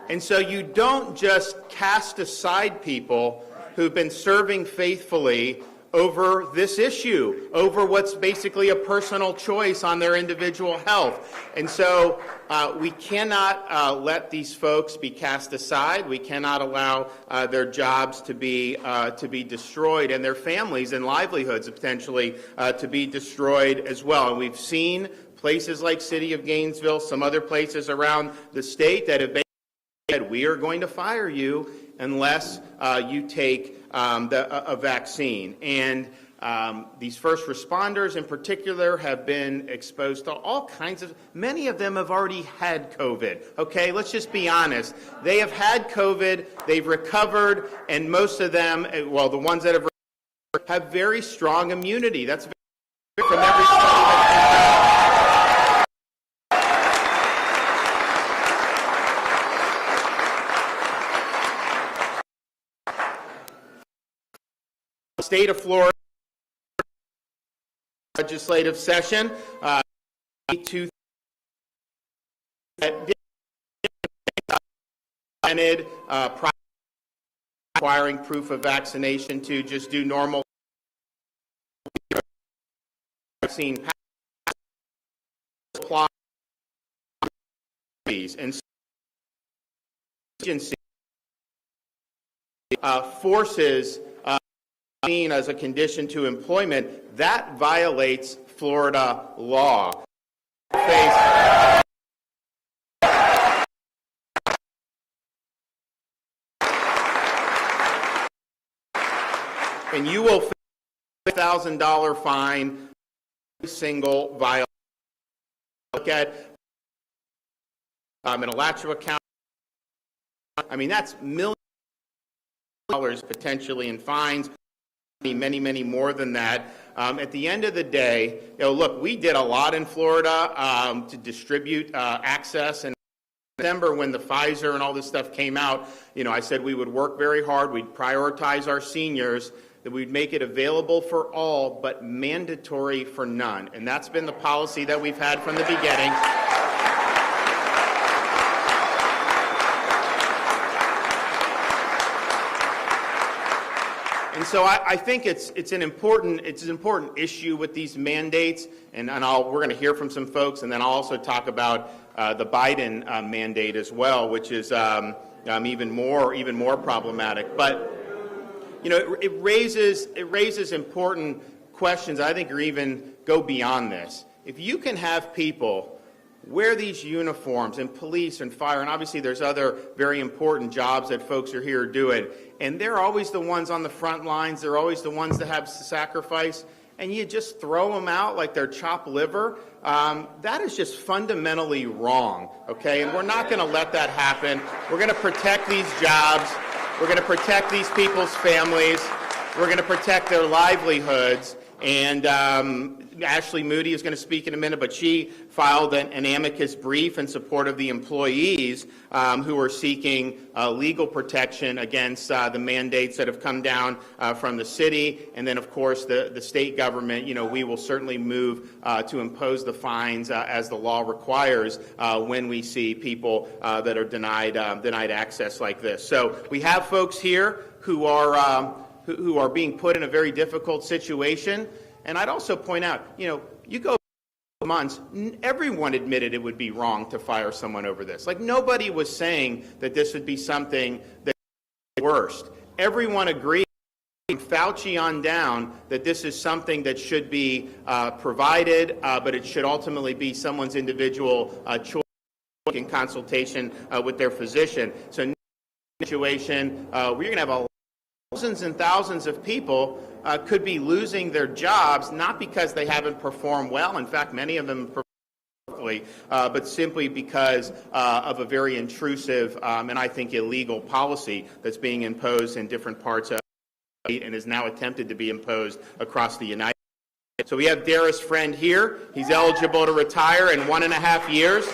And so you don't just cast aside people who've been serving faithfully over this issue, over what's basically a personal choice on their individual health. And so we cannot let these folks be cast aside. We cannot allow their jobs to be destroyed, and their families and livelihoods potentially to be destroyed as well. And we've seen places like City of Gainesville, some other places around the state that have basically said, we are going to fire you unless you take a vaccine. And these first responders in particular have been exposed to all kinds of, many of them have already had COVID, okay? Let's just be honest. They have had COVID, they've recovered, and most of them, well, the ones that have recovered, have very strong immunity. That's very from every study that's State of Florida legislative session to requiring proof of vaccination to just do normal vaccine supply and agency forces as a condition to employment, that violates Florida law. And you will face a $1,000 fine every single violation. Look at in Alachua County, I mean, that's millions of dollars potentially in fines. Many more than that. At the end of the day, look, we did a lot in Florida to distribute access. And in December, when the Pfizer and all this stuff came out, I said we would work very hard. We'd prioritize our seniors, that we'd make it available for all, but mandatory for none. And that's been the policy that we've had from the beginning. And so I think it's an important issue with these mandates, and we're going to hear from some folks, and then I'll also talk about the Biden mandate as well, which is even more problematic. But it raises important questions. I think, or even go beyond this. If you can have people wear these uniforms in police and fire, and obviously there's other very important jobs that folks are here doing, and they're always the ones on the front lines, they're always the ones that have to sacrifice, and you just throw them out like they're chopped liver, that is just fundamentally wrong, okay? And we're not going to let that happen. We're going to protect these jobs. We're going to protect these people's families. We're going to protect their livelihoods. And Ashley Moody is going to speak in a minute, but she filed an amicus brief in support of the employees who are seeking legal protection against the mandates that have come down from the city. And then, of course, the state government, we will certainly move to impose the fines as the law requires when we see people that are denied access like this. So we have folks here who are being put in a very difficult situation. And I'd also point out, you go months, everyone admitted it would be wrong to fire someone over this. Like, nobody was saying that this would be something that was worst. Everyone agreed, from Fauci on down, that this is something that should be provided, but it should ultimately be someone's individual choice in consultation with their physician. So in this situation, we're going to have thousands and thousands of people could be losing their jobs, not because they haven't performed well. In fact, many of them perform perfectly, but simply because of a very intrusive and I think illegal policy that's being imposed in different parts of the state and is now attempted to be imposed across the United States. So we have Dara's friend here. He's eligible to retire in 1.5 years.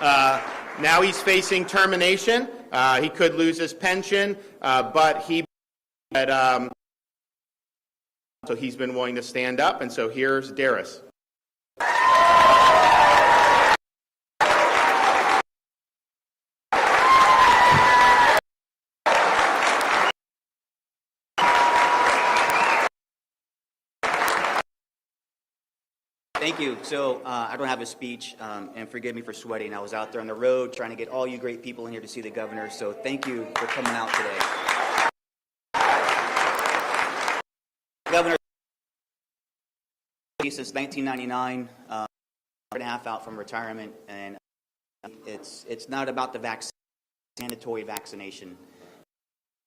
Now he's facing termination. He could lose his pension, but so he's been willing to stand up, and so here's Darius. Thank you, Mr. Chairman. Thank you. So I don't have a speech, and forgive me for sweating. I was out there on the road trying to get all you great people in here to see the governor, so thank you for coming out today. Governor, since 1999, and a half out from retirement, and it's not about the vaccine, mandatory vaccination.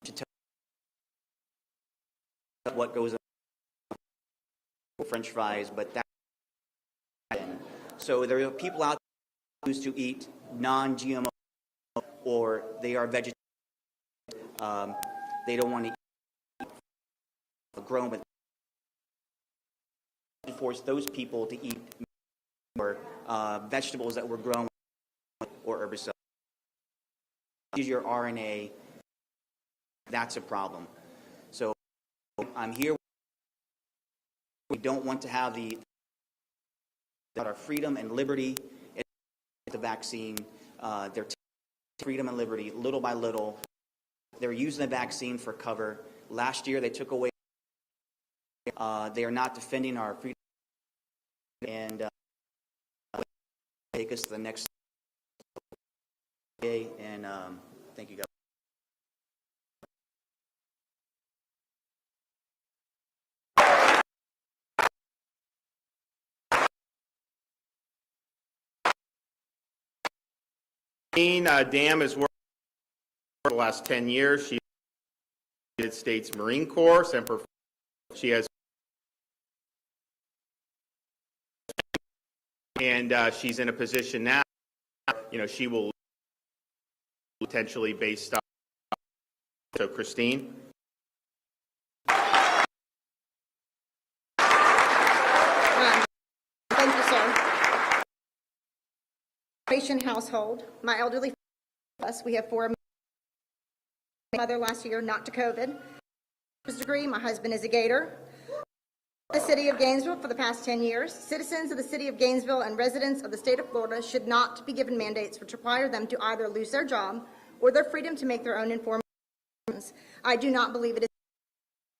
To tell what goes on French fries, but that. So there are people out there who choose to eat non-GMO, or they are vegetarian. They don't want to eat grown with. Force those people to eat more vegetables that were grown or herbicides. Use your RNA. That's a problem. So I'm here. We don't want to have our freedom and liberty. The vaccine, they're taking freedom and liberty little by little. They're using the vaccine for cover. Last year they took away. They are not defending our freedom and take us to the next day. And thank you, Governor. Dam has worked for the last 10 years. She is in the United States Marine Corps, and she has, and she's in a position now. She will potentially based on. So, Christine. Thank you, sir. Household. My elderly, we have 4. Mother last year, not to COVID. Degree. My husband is a Gator. The city of Gainesville for the past 10 years. Citizens of the city of Gainesville and residents of the state of Florida should not be given mandates which require them to either lose their job or their freedom to make their own informed decisions. I do not believe it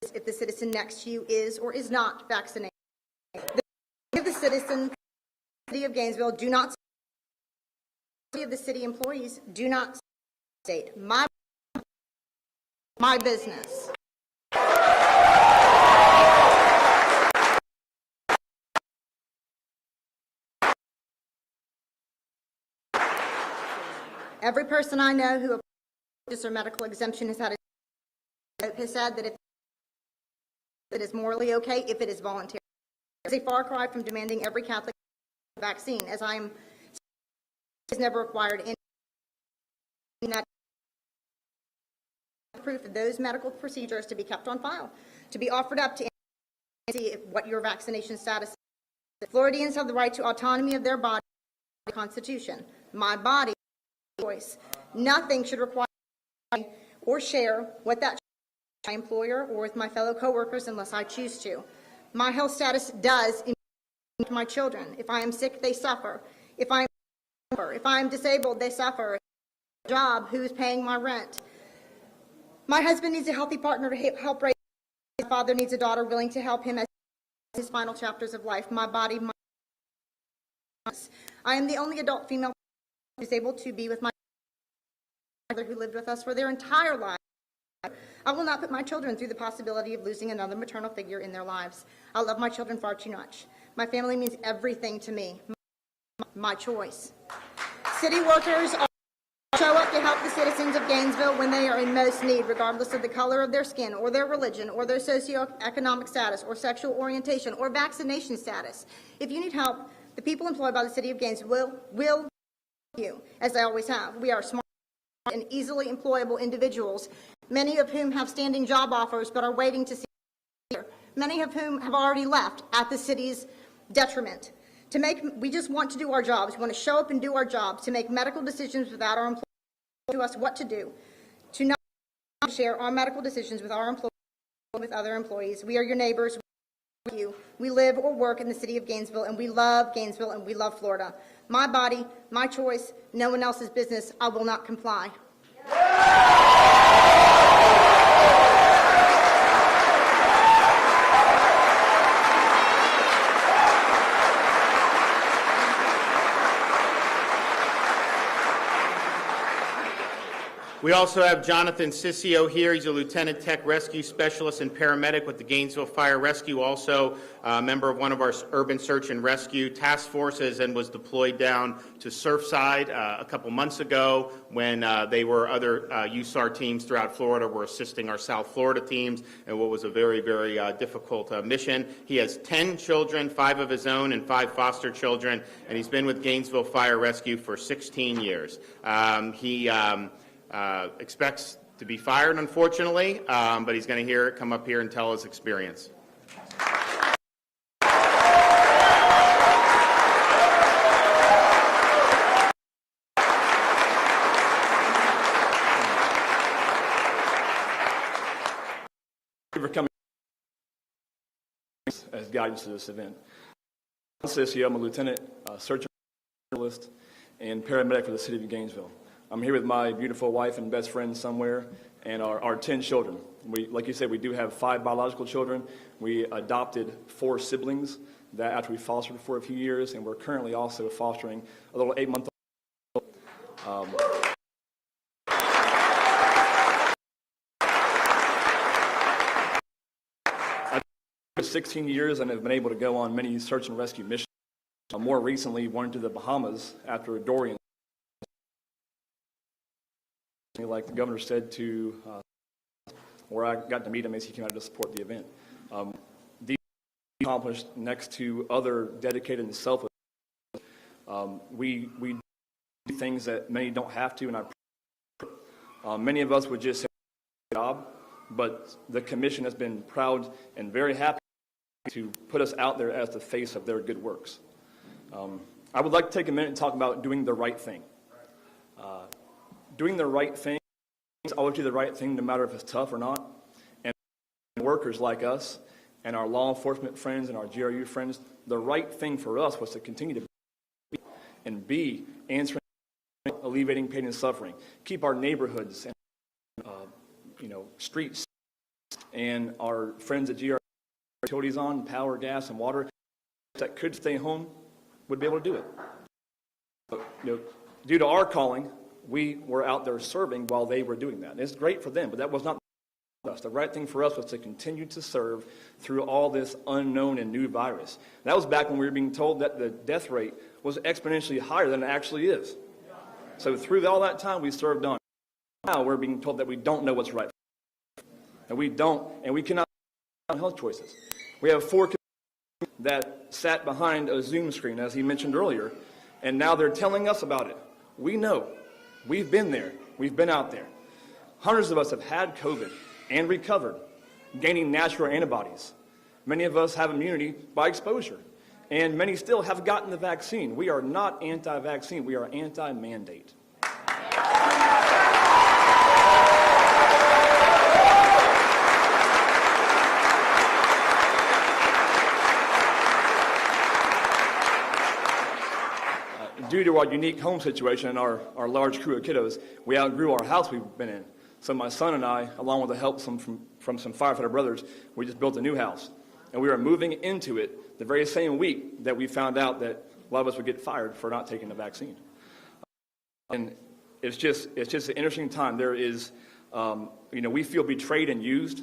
is if the citizen next to you is or is not vaccinated. The citizen of the city of Gainesville do not. Of the city employees do not state my business. Every person I know who applies for medical exemption has said that it is morally okay if it is voluntary. It's a far cry from demanding every Catholic vaccine, as I am. Is never required in that proof of those medical procedures to be kept on file, to be offered up to see what your vaccination status is. Floridians have the right to autonomy of their body, the Constitution. My body, choice. Nothing should require or share what that my employer or with my fellow coworkers unless I choose to. My health status does impact my children. If I am sick, they suffer. If I'm disabled, they suffer. Job, who is paying my rent? My husband needs a healthy partner to help raise. My father needs a daughter willing to help him as his final chapters of life. My body, I am the only adult female who is able to be with my mother who lived with us for their entire life. I will not put my children through the possibility of losing another maternal figure in their lives. I love my children far too much. My family means everything to me. My choice. City workers show up to help the citizens of Gainesville when they are in most need, regardless of the color of their skin or their religion or their socioeconomic status or sexual orientation or vaccination status. If you need help, the people employed by the city of Gainesville will help you, as they always have. We are smart and easily employable individuals, many of whom have standing job offers but are waiting to see here. Many of whom have already left at the city's detriment. We just want to do our jobs. We want to show up and do our jobs, to make medical decisions without our employees to us what to do, to not share our medical decisions with our employees with other employees. We are your neighbors. We live or work in the city of Gainesville, and we love Gainesville, and we love Florida. My body, my choice, no one else's business. I will not comply. We also have Jonathan Sissio here. He's a Lieutenant Tech Rescue Specialist and paramedic with the Gainesville Fire Rescue, also a member of one of our urban search and rescue task forces, and was deployed down to Surfside a couple months ago when they were other USAR teams throughout Florida were assisting our South Florida teams in what was a very, very difficult mission. He has 10 children, 5 of his own and 5 foster children, and he's been with Gainesville Fire Rescue for 16 years. He expects to be fired, unfortunately, but he's going to come up here and tell his experience. Thank you for coming as guidance to this event. I'm Sissio. I'm a lieutenant search specialist and paramedic for the city of Gainesville. I'm here with my beautiful wife and best friend somewhere, and our 10 children. Like you said, we do have 5 biological children. We adopted 4 siblings that after we fostered for a few years, and we're currently also fostering a little 8-month-old. 16 years and have been able to go on many search and rescue missions. More recently, went to the Bahamas after Dorian. Like the governor said, to where I got to meet him as he came out to support the event. These accomplished next to other dedicated and selfless. We do things that many don't have to, and many of us would just say job, but the commission has been proud and very happy to put us out there as the face of their good works. I would like to take a minute and talk about doing the right thing. Doing the right thing is always do the right thing no matter if it's tough or not. And workers like us and our law enforcement friends and our GRU friends, the right thing for us was to continue to be answering, alleviating pain and suffering, keep our neighborhoods and streets and our friends at GRU utilities on, power, gas, and water that could stay home would be able to do it. But, due to our calling, we were out there serving while they were doing that. And it's great for them, but that was not us. The right thing for us was to continue to serve through all this unknown and new virus. That was back when we were being told that the death rate was exponentially higher than it actually is. So through all that time, we served on. Now we're being told that we don't know what's right. And we cannot make health choices. We have 4 that sat behind a Zoom screen, as he mentioned earlier, and now they're telling us about it. We know. We've been there. We've been out there. Hundreds of us have had COVID and recovered, gaining natural antibodies. Many of us have immunity by exposure, and many still have gotten the vaccine. We are not anti-vaccine. We are anti-mandate. Due to our unique home situation and our large crew of kiddos, we outgrew our house we've been in. So my son and I, along with the help from some firefighter brothers, we just built a new house. And we were moving into it the very same week that we found out that a lot of us would get fired for not taking the vaccine. And it's just an interesting time. There is, we feel betrayed and used.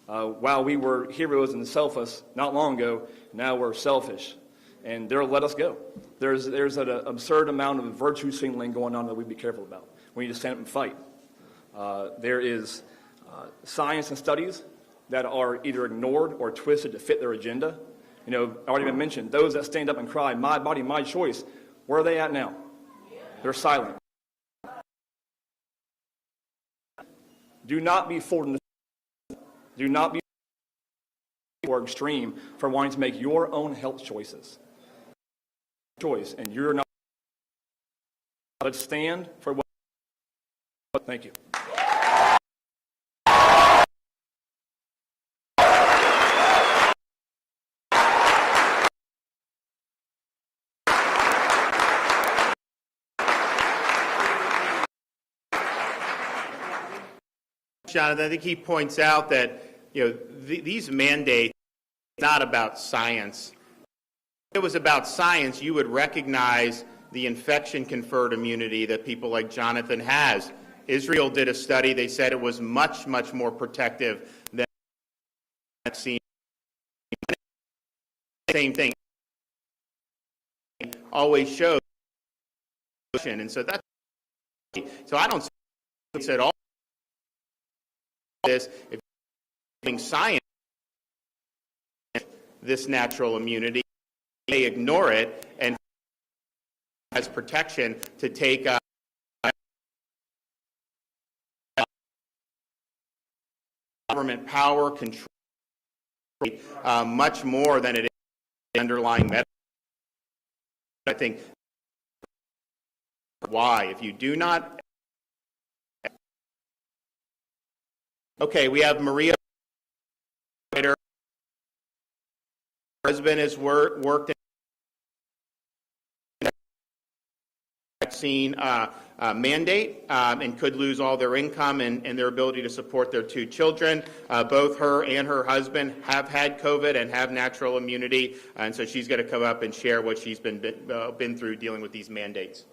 While we were heroes and selfless not long ago, now we're selfish. And they'll let us go. There's an absurd amount of virtue signaling going on that we'd be careful about. We need to stand up and fight. There is science and studies that are either ignored or twisted to fit their agenda. Already been mentioned, those that stand up and cry, my body, my choice, where are they at now? They're silent. Do not be fooled. Do not be or extreme for wanting to make your own health choices. And you're not. Let's stand for what. Thank you. Jonathan, I think he points out that these mandates are not about science. If it was about science, you would recognize the infection-conferred immunity that people like Jonathan has. Israel did a study. They said it was much, much more protective than vaccine. Same thing. Always shows. And so that's, so I don't say at all this, if you're science, this natural immunity, they ignore it and has protection to take government power, control, much more than it is the underlying medicine. I think why, if you do not. Okay, we have Maria. Her husband has worked in vaccine mandate and could lose all their income and their ability to support their 2 children. Both her and her husband have had COVID and have natural immunity, and so she's going to come up and share what she's been through dealing with these mandates.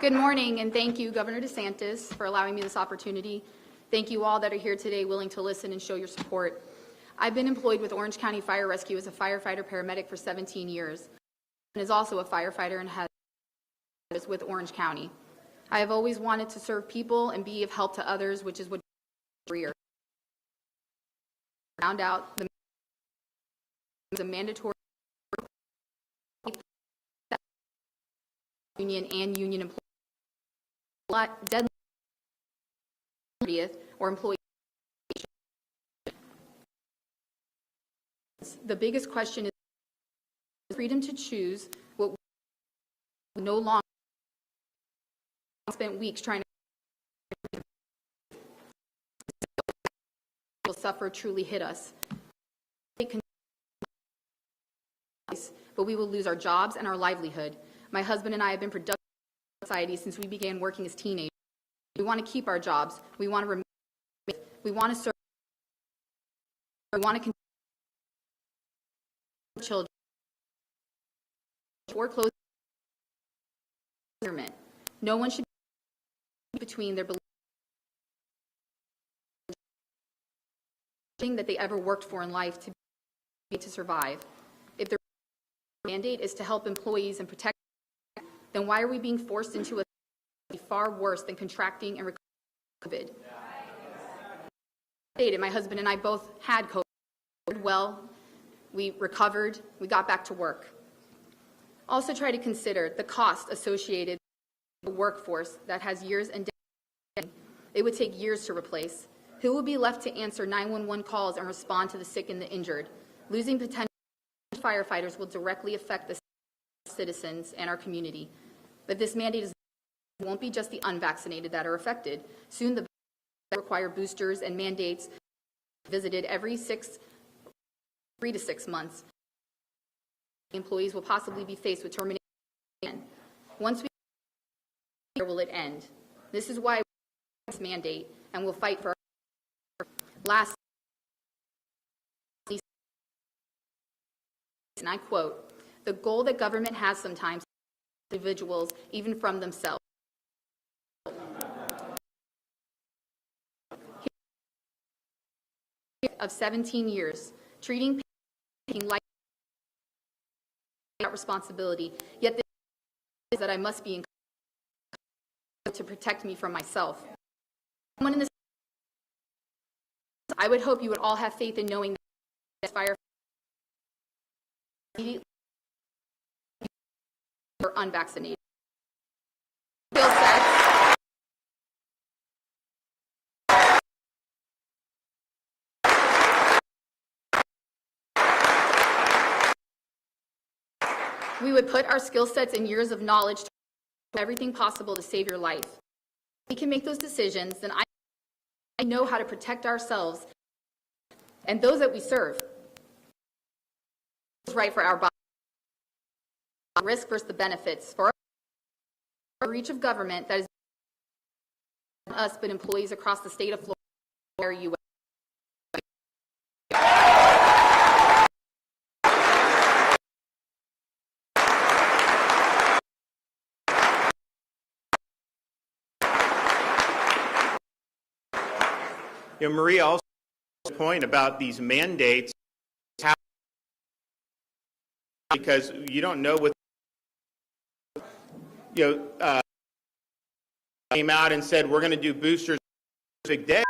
Good morning, and thank you, Governor DeSantis, for allowing me this opportunity. Thank you all that are here today willing to listen and show your support. I've been employed with Orange County Fire Rescue as a firefighter paramedic for 17 years, and is also a firefighter and has with Orange County. I have always wanted to serve people and be of help to others, which is what career. Found out the mandatory union and union employees. Deadline or employee. The biggest question is freedom to choose what we no longer spent weeks trying to will suffer truly hit us. But we will lose our jobs and our livelihood. My husband and I have been productive in society since we began working as teenagers. We want to keep our jobs. We want to remain. We want to serve. We want to continue children or close. No one should be between their beliefs that they ever worked for in life to survive. If their mandate is to help employees and protect, then why are we being forced into a far worse than contracting and COVID? My husband and I both had COVID. Well, we recovered, we got back to work. Also try to consider the cost associated with a workforce that has years and decades. It would take years to replace. Who will be left to answer 911 calls and respond to the sick and the injured? Losing potential firefighters will directly affect the citizens and our community. But this mandate won't be just the unvaccinated that are affected. Soon the require boosters and mandates visited every 3 to 6 months. Employees will possibly be faced with termination. Once we, where will it end? This is why this mandate, and we'll fight for our last. And I quote, "The goal that government has sometimes individuals, even from themselves." Of 17 years, treating people like responsibility, yet this is that I must be to protect me from myself. Someone in this, I would hope you would all have faith in knowing that fire or unvaccinated. We would put our skill sets and years of knowledge to everything possible to save your life. If we can make those decisions, then I know how to protect ourselves and those that we serve. It's right for our body. Risk versus the benefits for our reach of government that is us, but employees across the state of Florida, U.S. Maria also made a point about these mandates, because you don't know what, came out and said, we're going to do boosters on a specific day.